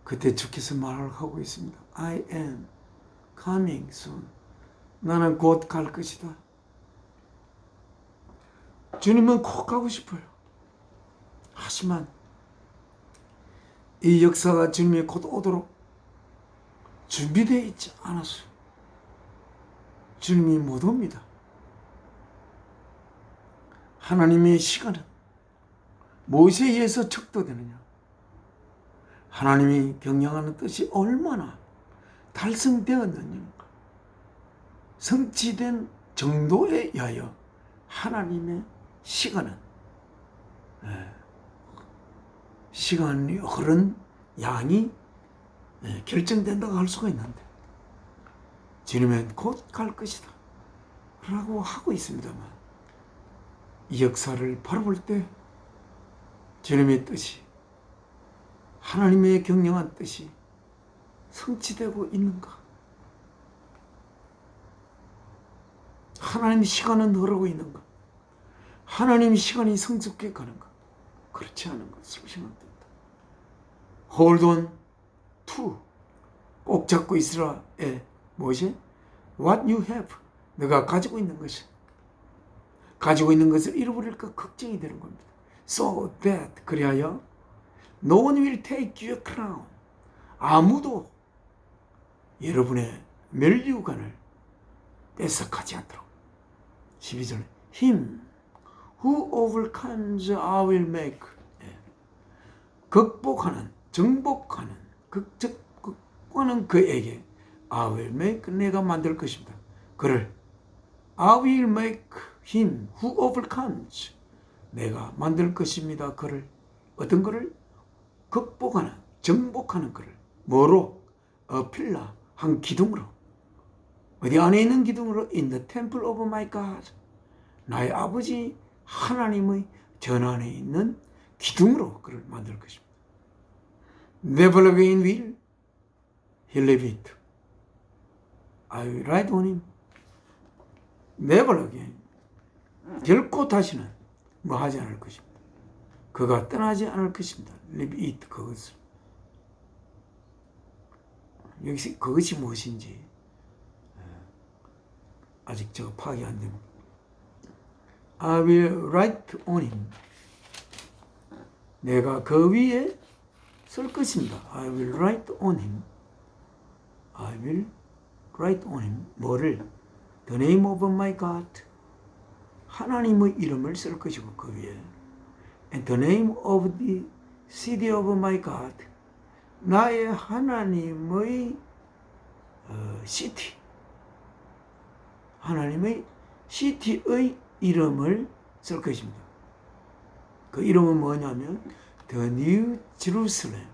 그때 주께서 말을 하고 있습니다. I am coming soon. 나는 곧 갈 것이다. 주님은 곧 가고 싶어요. 하지만 이 역사가 주님이 곧 오도록 준비되어 있지 않았어요. 주님이 못 옵니다. 하나님의 시간은 무엇에 의해서 척도되느냐? 하나님이 경영하는 뜻이 얼마나 달성되었느냐가 성취된 정도에 의하여 하나님의 시간은 시간이 흐른 양이 결정된다고 할 수가 있는데 주님은 곧 갈 것이다 라고 하고 있습니다만 이 역사를 바라볼 때 주님의 뜻이 하나님의 경영한 뜻이 성취되고 있는가? 하나님의 시간은 흐르고 있는가? 하나님의 시간이 성숙해 가는가? 그렇지 않은 것을 생각됩니다. Hold on to, 꼭 잡고 있으라. 무엇이? What you have, 내가 가지고 있는 것이, 가지고 있는 것을 잃어버릴까 걱정이 되는 겁니다. So that, 그리하여 No one will take your crown, 아무도 여러분의 면류관을 뺏어가지 않도록. 12절에 Him who overcomes I will make, 극복하는, 정복하는, 극복하는 그에게 I will make, 내가 만들 것입니다. 그를 I will make him who overcomes, 내가 만들 것입니다. 그를, 어떤 그를? 극복하는, 정복하는 그를. 뭐로? 필라, 한 기둥으로. 어디 안에 있는 기둥으로? In the temple of my God, 나의 아버지 하나님의 전 안에 있는 기둥으로 그를 만들 것입니다. Never again will he leave it. I will write on him. Never again. 결코 다시는 뭐 하지 않을 것입니다. 그가 떠나지 않을 것입니다. Leave it, 그것을. 여기서 그것이 무엇인지 아직 저 파악이 안 됩니다. I will write on him. 내가 그 위에 쓸 것입니다. I will write on him. I will write on him. 뭐를? The name of my God. 하나님의 이름을 쓸 것이고 그 위에. And the name of the city of my God. 나의 하나님의 city. 하나님의 city의 이름을 쓸 것입니다. 그 이름은 뭐냐면 The New Jerusalem,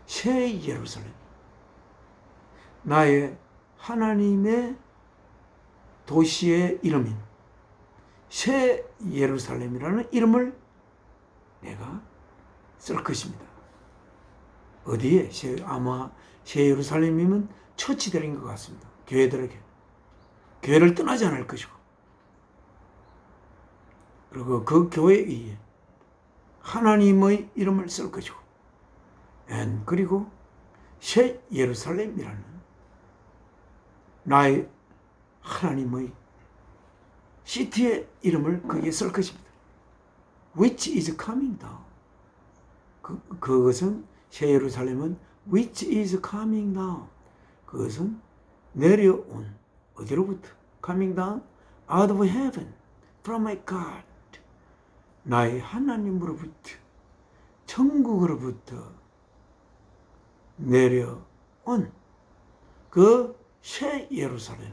새 예루살렘. 나의 하나님의 도시의 이름인 새 예루살렘이라는 이름을 내가 쓸 것입니다. 어디에? 아마 새 예루살렘이면 처치들인 것 같습니다. 교회들에게. 교회를 떠나지 않을 것이고, 그리고 그 교회에 하나님의 이름을 쓸 것이고, 그리고 새 예루살렘이라는 나의 하나님의 시티의 이름을 거기에 쓸 것입니다. Which is coming down. 그것은 새 예루살렘은 which is coming down. 그것은 내려온, 어디로부터? coming down out of heaven from my God. 나의 하나님으로부터, 천국으로부터 내려온 그 새 예루살렘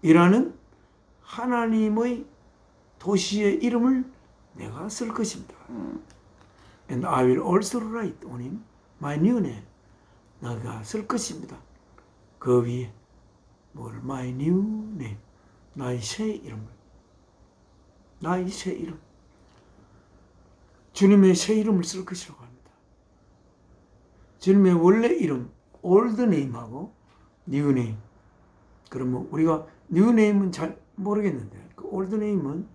이라는 하나님의 도시의 이름을 내가 쓸 것입니다. And I will also write on him my new name. 내가 쓸 것입니다. 그 위에 뭘? My new name. 나의 새 이름을. 나의 새 이름. 주님의 새 이름을 쓸 것이라고 합니다. 주님의 원래 이름 old name하고 new name. 그러면 우리가 new name은 잘 모르겠는데 그 old name은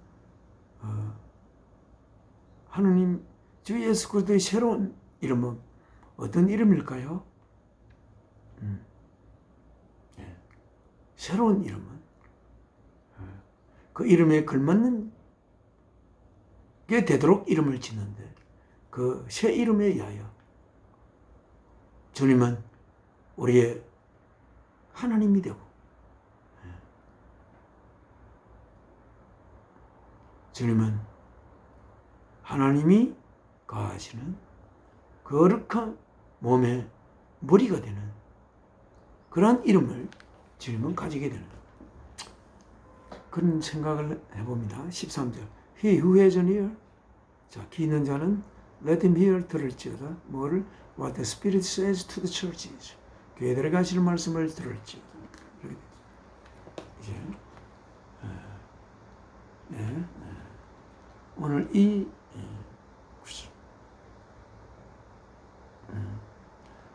하느님 주 예수 그리스도의 새로운 이름은 어떤 이름일까요? 새로운 이름은 그 이름에 걸맞는 게 되도록 이름을 짓는데 그 새 이름에 의하여 주님은 우리의 하나님이 되고 주님은 하나님이 거하시는 거룩한 몸의 머리가 되는 그러한 이름을 주님은 가지게 되는 그런 생각을 해봅니다. 13절 He who has an ear 자, 귀 있는 자는 let him hear 들을지어다 뭐를 What the Spirit says to the churches 교회들에 가시는 말씀을 들을지어다 이제 오늘 이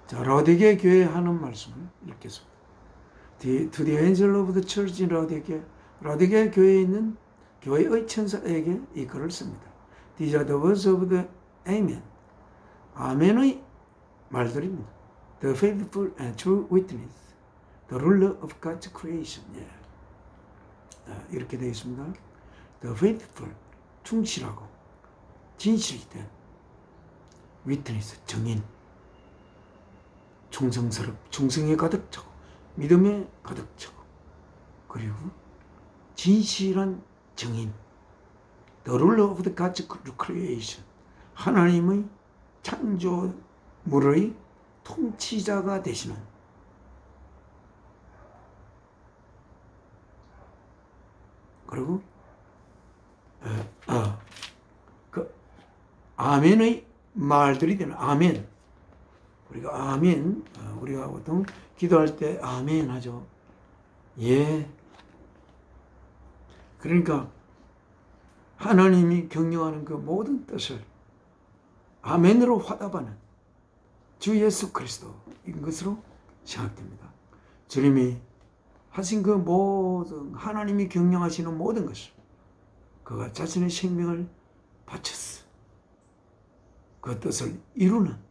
자, 라오디게 교회에 하는 말씀을 읽겠습니다. To the angel of the church in Laodicea, 라오디게 교회에 있는 교회의 천사에게 이 글을 씁니다. These are the words of the Amen. 아멘의 말들입니다. The faithful and true witness, the ruler of God's creation. 이렇게 되어 있습니다. The faithful, 충실하고 진실이 된 witness, 증인. 충성에 가득 차고 믿음에 가득 차고 그리고 진실한 증인 The ruler of the God's creation 하나님의 창조물의 통치자가 되시는 그리고 그 아멘의 말들이 되는 아멘 우리가 아멘, 우리가 보통 기도할 때 아멘 하죠. 예. 그러니까 하나님이 경영하는 그 모든 뜻을 아멘으로 화답하는 주 예수 그리스도인 것으로 생각됩니다. 주님이 하신 그 모든 하나님이 경영하시는 모든 것을 그가 자신의 생명을 바쳤어. 그 뜻을 이루는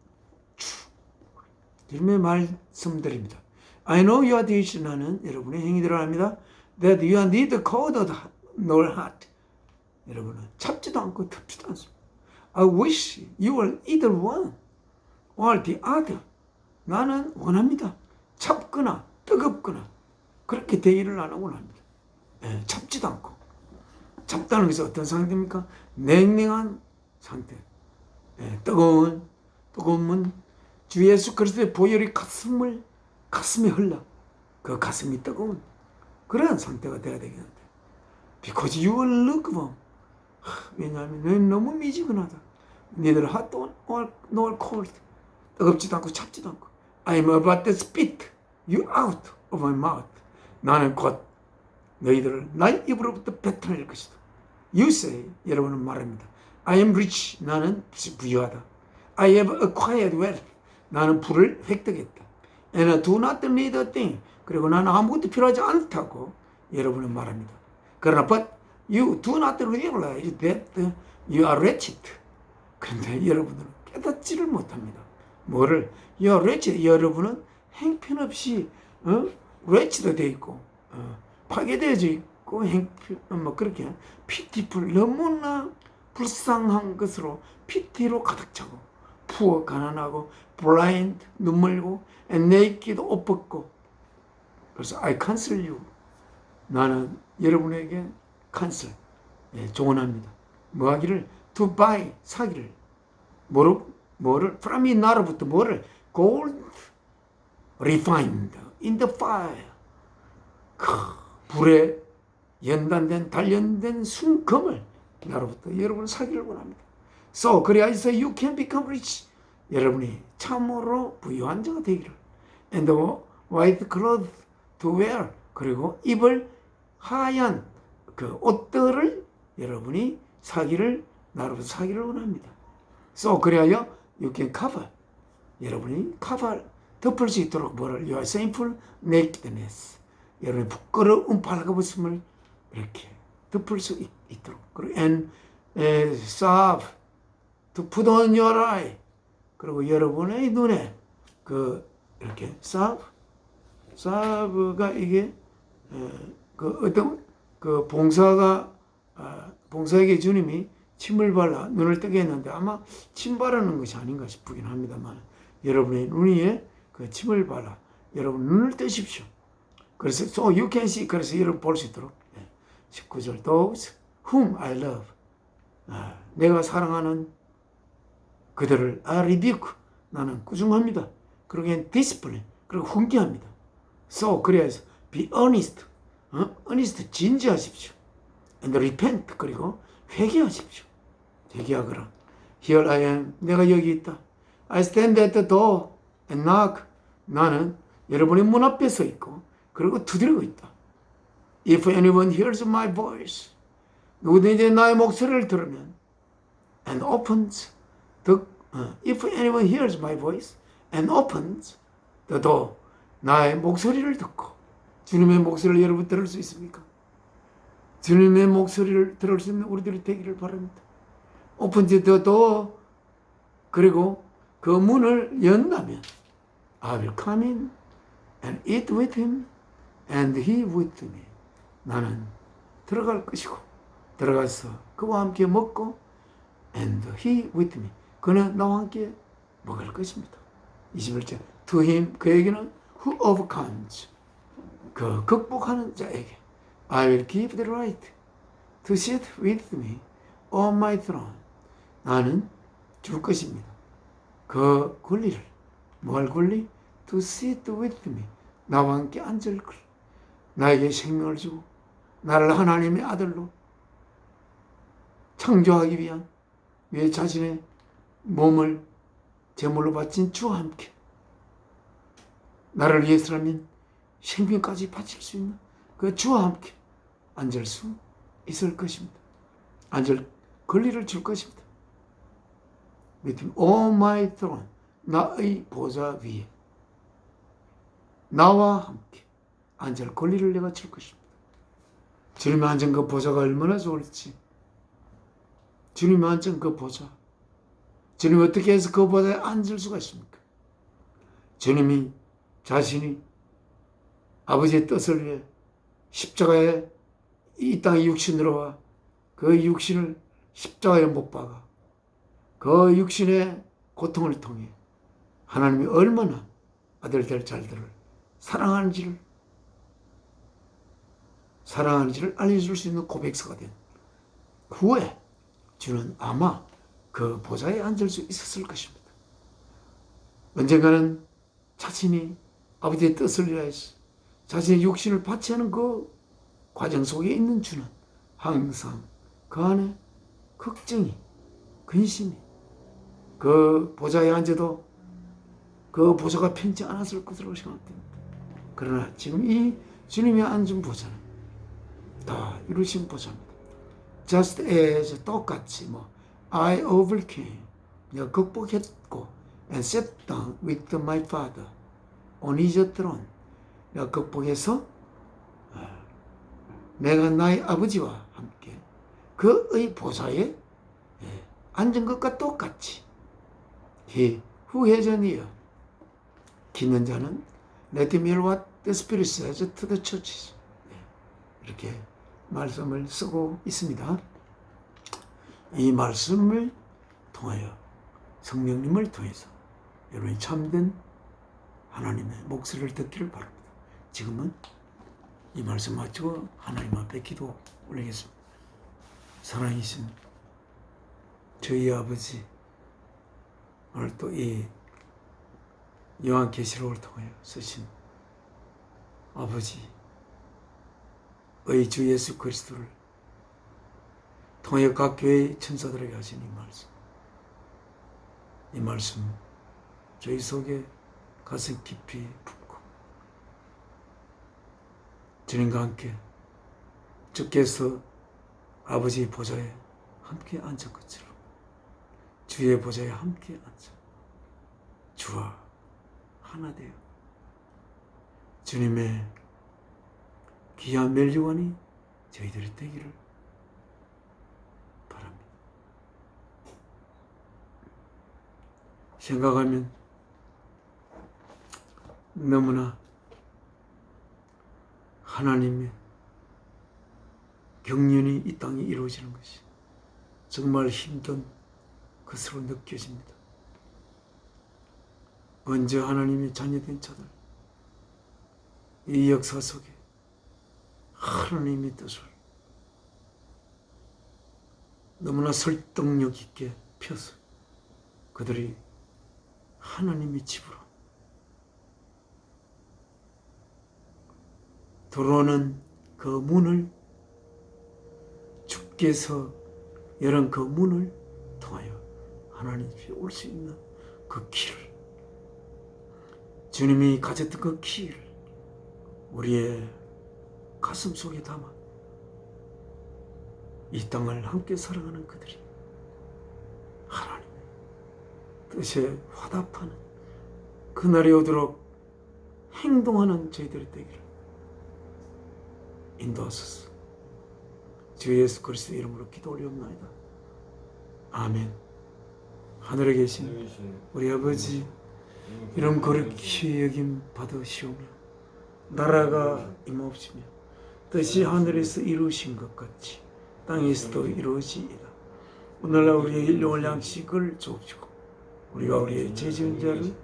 주님의 말씀드립니다. I know your deeds 나는 여러분의 행위들을 압니다. That you are neither cold nor hot. 여러분은 찹지도 않고 덥지도 않습니다. I wish you were either one or the other. 나는 원합니다. 찹거나 뜨겁거나 그렇게 되기를 나는 원합니다. 찹지도 않고. 찹다는 것은 어떤 상태입니까? 냉랭한 상태. 뜨거움은 주 예수 그리스도의 보혈이 가슴에 흘러 그 가슴이 뜨거운 그러한 상태가 돼야 되겠는데 Because you are lukewarm 왜냐하면 너는 너무 미지근하다 Neither hot nor cold 뜨겁지도 않고 찹지도 않고 I am about to spit you out of my mouth 나는 곧 너희들을 나의 입으로부터 뱉어낼 것이다 You say 여러분은 말합니다 I am rich 나는 부유하다 I have acquired wealth 나는 부를 획득했다. And I do not need a thing. 그리고 나는 아무것도 필요하지 않다고 여러분은 말합니다. 그러나 but you do not realize that you are wretched. 그런데 여러분들은 깨닫지를 못합니다. 뭐를? You are wretched. 여러분은 행편없이 wretched 되어 있고 파괴되어져 있고 그렇게 pitiful 너무나 불쌍한 것으로 피티로 가득 차고 poor 가난하고 blind 눈물고 and naked 옷 벗고 그래서 I cancel you 나는 여러분에게 cancel 조언합니다. 뭐 하기를 to buy 사기를 뭐를 from 이 나로부터 뭐를 gold refined in the fire. 불에 연단된 단련된 순금을 나로부터 여러분은 사기를 원합니다. So 그리하여서 you can become rich. 여러분이 참으로 부유한 자가 되기를. And white cloth to wear. 그리고 입을 하얀 그 옷들을 여러분이 사기를 나로부터 사기를 원합니다. So 그리하여 you can cover. 여러분이 cover 덮을 수 있도록 뭐를 your shameful nakedness. 여러분의 부끄러운 발가벗음을 이렇게 덮을 수 있도록. 그리고 and salve to put on your eye. 그리고 여러분의 눈에 그 이렇게 salve가 이게 그 어떤 그 봉사에게 주님이 침을 발라 눈을 뜨게 했는데 아마 침 바르는 것이 아닌가 싶긴 합니다만 여러분의 눈 위에 그 침을 발라 여러분 눈을 뜨십시오. 그래서 so you can see. 그래서 여러분 볼 수 있도록. 19절 those whom I love. 내가 사랑하는 그들을 I rebuke. 나는 꾸중합니다. 그리고 discipline. 그리고 훈계합니다. So 그래서 be earnest. earnest 진지하십시오. and repent. 그리고 회개하십시오. 회개하거라. Here I am. 내가 여기 있다. I stand at the door and knock. 나는 여러분의 문 앞에 서 있고 그리고 두드리고 있다. If anyone hears my voice. 누구든지 나의 목소리를 들으면 and opens the if anyone hears my voice and opens the door. 나의 목소리를 듣고 주님의 목소리를 여러분 들을 수 있습니까? 주님의 목소리를 들을 수 있는 우리들이 되기를 바랍니다. Open the door. 그리고 그 문을 연다면 I will come in and eat with him and he with me. 나는 들어갈 것이고 들어가서 그와 함께 먹고 and he with me. 그는 나와 함께 먹을 것입니다. 21절 to him. 그에게는 who overcomes. 그 극복하는 자에게 I will give the right to sit with me on my throne. 나는 줄 것입니다. 그 권리를. 뭘 권리? To sit with me. 나와 함께 앉을 걸. 나에게 생명을 주고 나를 하나님의 아들로 창조하기 위한 왜 자신의 몸을 제물로 바친 주와 함께 나를 위해서라면 생명까지 바칠 수 있는 그 주와 함께 앉을 수 있을 것입니다. 앉을 권리를 줄 것입니다. With on my throne. 나의 보좌 위에 나와 함께 앉을 권리를 내가 줄 것입니다. 주님이 앉은 그 보좌가 얼마나 좋을지. 주님이 앉은 그 보좌. 주님이 어떻게 해서 그 보좌에 앉을 수가 있습니까? 주님이 자신이 아버지의 뜻을 위해 십자가에 이 땅에 육신으로 와 그 육신을 십자가에 못 박아 그 육신의 고통을 통해 하나님이 얼마나 아들들 자들을 사랑하는지를 알려줄 수 있는 고백서가 된 후에 주는 아마 그 보좌에 앉을 수 있었을 것입니다. 언젠가는 자신이 아버지의 뜻을 위하여서 자신의 육신을 바치는 그 과정 속에 있는 주는 항상 그 안에 걱정이, 근심이, 그 보좌에 앉아도 그 보좌가 편치 않았을 것으로 생각됩니다. 그러나 지금 이 주님이 앉은 보좌는 다 이루신 보좌입니다. Just as 똑같이 I overcame. 내가 극복했고 and sat down with my father on his throne. 내가 극복해서 내가 나의 아버지와 함께 그의 보좌에 앉은 것과 똑같이 he who has an ear. 듣는 자는 let him hear what the Spirit says to the churches. 이렇게 말씀을 쓰고 있습니다. 이 말씀을 통하여 성령님을 통해서 여러분이 참된 하나님의 목소리를 듣기를 바랍니다. 지금은 이 말씀 마치고 하나님 앞에 기도 올리겠습니다. 사랑이신 저희 아버지, 오늘 또 이 요한계시록을 통하여 쓰신 아버지의 주 예수 그리스도를 통하여 각 교회의 천사들에게 하신 이 말씀 저희 속에 가슴 깊이 품고 주님과 함께 주께서 아버지의 보좌에 함께 앉은 것처럼 주의 보좌에 함께 앉아 주와 하나 되어 주님의 귀한 멜리원이 저희들이 되기를 바랍니다. 생각하면 너무나 하나님의 경륜이 이 땅에 이루어지는 것이 정말 힘든 것으로 느껴집니다. 먼저 하나님의 자녀된 자들, 이 역사 속에 하나님의 뜻을 너무나 설득력 있게 펴서 그들이 하나님의 집으로 들어오는 그 문을 주께서 열은 그 문을 통하여 하나님 집에 올 수 있는 그 길을 주님이 가졌던 그 길을 우리의 가슴 속에 담아 이 땅을 함께 살아가는 그들이 하나님의 뜻에 화답하는 그날이 오도록 행동하는 저희들이 되기를 인도하소서. 주 예수 그리스도 이름으로 기도 올리옵나이다. 아멘. 하늘에 계신 우리 아버지 이름 거룩히 여김 받으시오며 나라가 임하옵시며 뜻이 하늘에서 이루어진 것 같이 땅에서도 이루어지이다. 오늘날 우리의 일용할 양식을 주옵시고 우리가 우리의 죄 지은 자를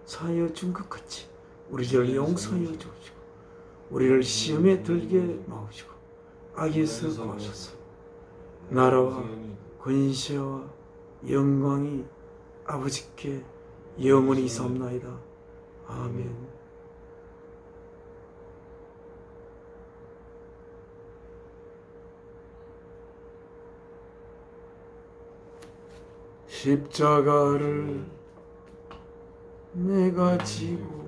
사하여 준 것 같이 우리 죄를 용서하여 주옵시고 우리를 시험에 들게 마옵시고 악에서 구하소서. 나라와 권세와 영광이 아버지께 영원히 있사옵나이다. 아멘. 십자가를 내가 지고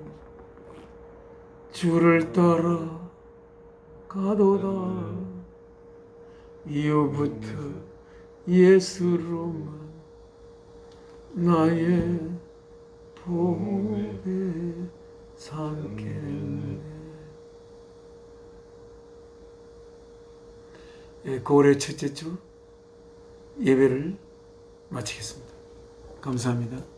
주를 따라 가도다. 이후부터 예수로만 나의 보배 삼겠네. 고을의 첫째 주 예배를 마치겠습니다. 감사합니다.